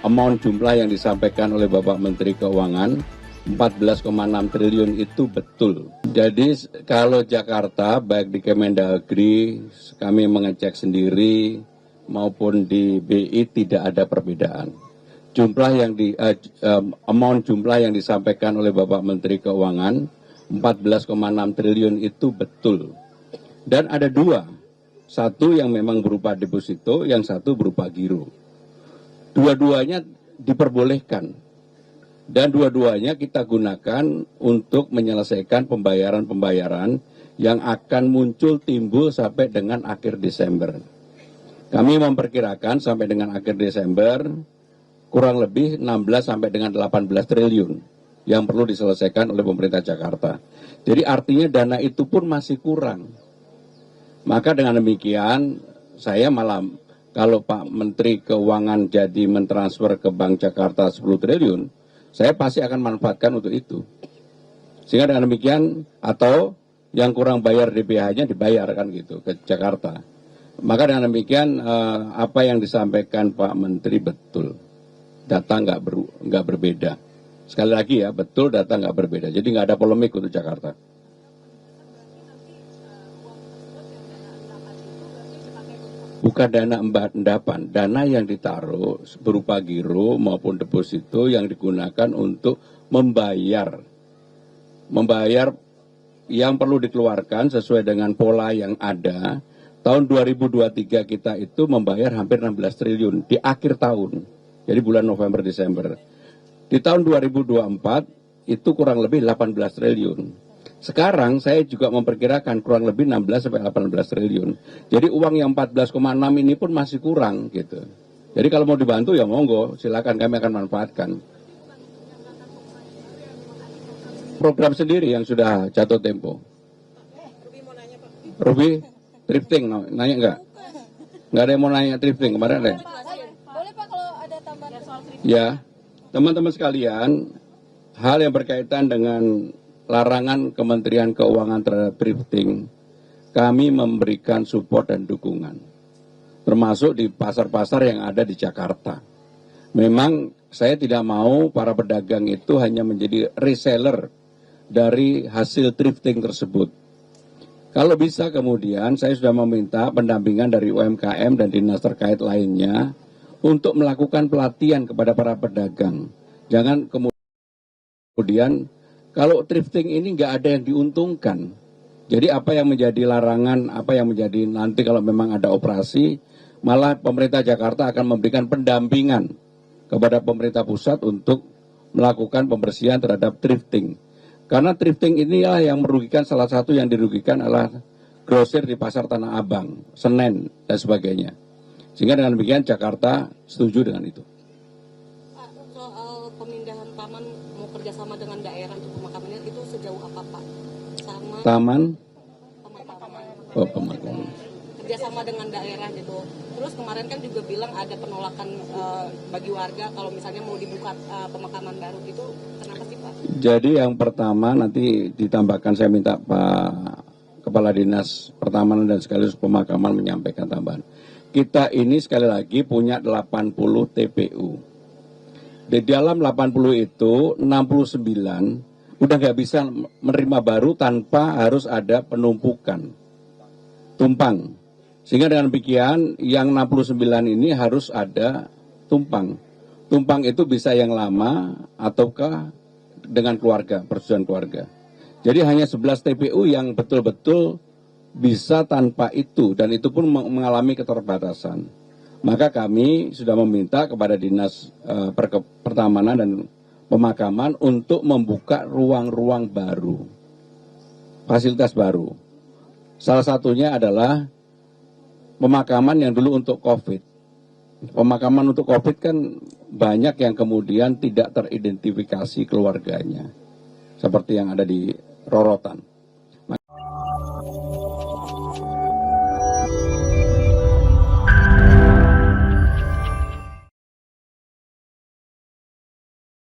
Amount jumlah yang disampaikan oleh Bapak Menteri Keuangan 14,6 triliun itu betul. Jadi kalau Jakarta baik di Kemendagri kami mengecek sendiri maupun di BI tidak ada perbedaan. Amount jumlah yang disampaikan oleh Bapak Menteri Keuangan 14,6 triliun itu betul. Dan ada dua, satu yang memang berupa deposito, yang satu berupa giro. Dua-duanya diperbolehkan dan dua-duanya kita gunakan untuk menyelesaikan pembayaran-pembayaran yang akan muncul timbul sampai dengan akhir Desember. Kami memperkirakan sampai dengan akhir Desember kurang lebih 16 sampai dengan 18 triliun yang perlu diselesaikan oleh pemerintah Jakarta. Jadi artinya dana itu pun masih kurang. Maka dengan demikian saya malah kalau Pak Menteri Keuangan jadi mentransfer ke Bank Jakarta 10 triliun, saya pasti akan manfaatkan untuk itu. Sehingga dengan demikian, atau yang kurang bayar DPH-nya dibayarkan gitu ke Jakarta. Maka dengan demikian, apa yang disampaikan Pak Menteri betul. Data nggak berbeda. Sekali lagi ya, betul data nggak berbeda. Jadi nggak ada polemik untuk Jakarta. Bukan dana endapan, dana yang ditaruh berupa giro maupun deposito yang digunakan untuk membayar yang perlu dikeluarkan sesuai dengan pola yang ada. Tahun 2023 kita itu membayar hampir 16 triliun di akhir tahun, jadi bulan November Desember. Di tahun 2024 itu kurang lebih 18 triliun. Sekarang saya juga memperkirakan kurang lebih 16 sampai 18 triliun. Jadi uang yang 14,6 ini pun masih kurang gitu. Jadi kalau mau dibantu ya monggo, silakan kami akan manfaatkan. Program sendiri yang sudah jatuh tempo. Ruby, thrifting, nanya enggak? Enggak ada yang mau nanya thrifting kemarin ada? Boleh Pak kalau ada tambahan soal thrifting? Ya, teman-teman sekalian, hal yang berkaitan dengan larangan Kementerian Keuangan terhadap thrifting, kami memberikan support dan dukungan, termasuk di pasar-pasar yang ada di Jakarta. Memang saya tidak mau para pedagang itu hanya menjadi reseller dari hasil thrifting tersebut. Kalau bisa kemudian saya sudah meminta pendampingan dari UMKM dan dinas terkait lainnya untuk melakukan pelatihan kepada para pedagang. Jangan kemudian kalau thrifting ini nggak ada yang diuntungkan. Jadi apa yang menjadi larangan, apa yang menjadi nanti kalau memang ada operasi, malah pemerintah Jakarta akan memberikan pendampingan kepada pemerintah pusat untuk melakukan pembersihan terhadap thrifting. Karena thrifting inilah yang merugikan, salah satu yang dirugikan adalah grosir di pasar Tanah Abang, Senen, dan sebagainya. Sehingga dengan demikian Jakarta setuju dengan itu. Pak, soal pemindahan taman mau kerjasama dengan daerah untuk pemakamannya itu sejauh apa Pak? Sama Taman? pemakaman. Oh, pemakaman. Kerjasama dengan daerah gitu. Terus kemarin kan juga bilang ada penolakan bagi warga kalau misalnya mau dibuka pemakaman baru gitu. Kenapa sih Pak? Jadi yang pertama nanti ditambahkan, saya minta Pak Kepala Dinas Pertamanan dan sekaligus Pemakaman menyampaikan tambahan. Kita ini sekali lagi punya 80 TPU. Di dalam 80 itu 69 udah nggak bisa menerima baru tanpa harus ada penumpukan, tumpang. Sehingga dengan demikian yang 69 ini harus ada tumpang. Tumpang itu bisa yang lama ataukah dengan keluarga, persetujuan keluarga. Jadi hanya 11 TPU yang betul-betul bisa tanpa itu, dan itu pun mengalami keterbatasan. Maka kami sudah meminta kepada Dinas Pertamanan dan Pemakaman untuk membuka ruang-ruang baru, fasilitas baru. Salah satunya adalah pemakaman yang dulu untuk COVID. Pemakaman untuk COVID kan banyak yang kemudian tidak teridentifikasi keluarganya, seperti yang ada di Rorotan.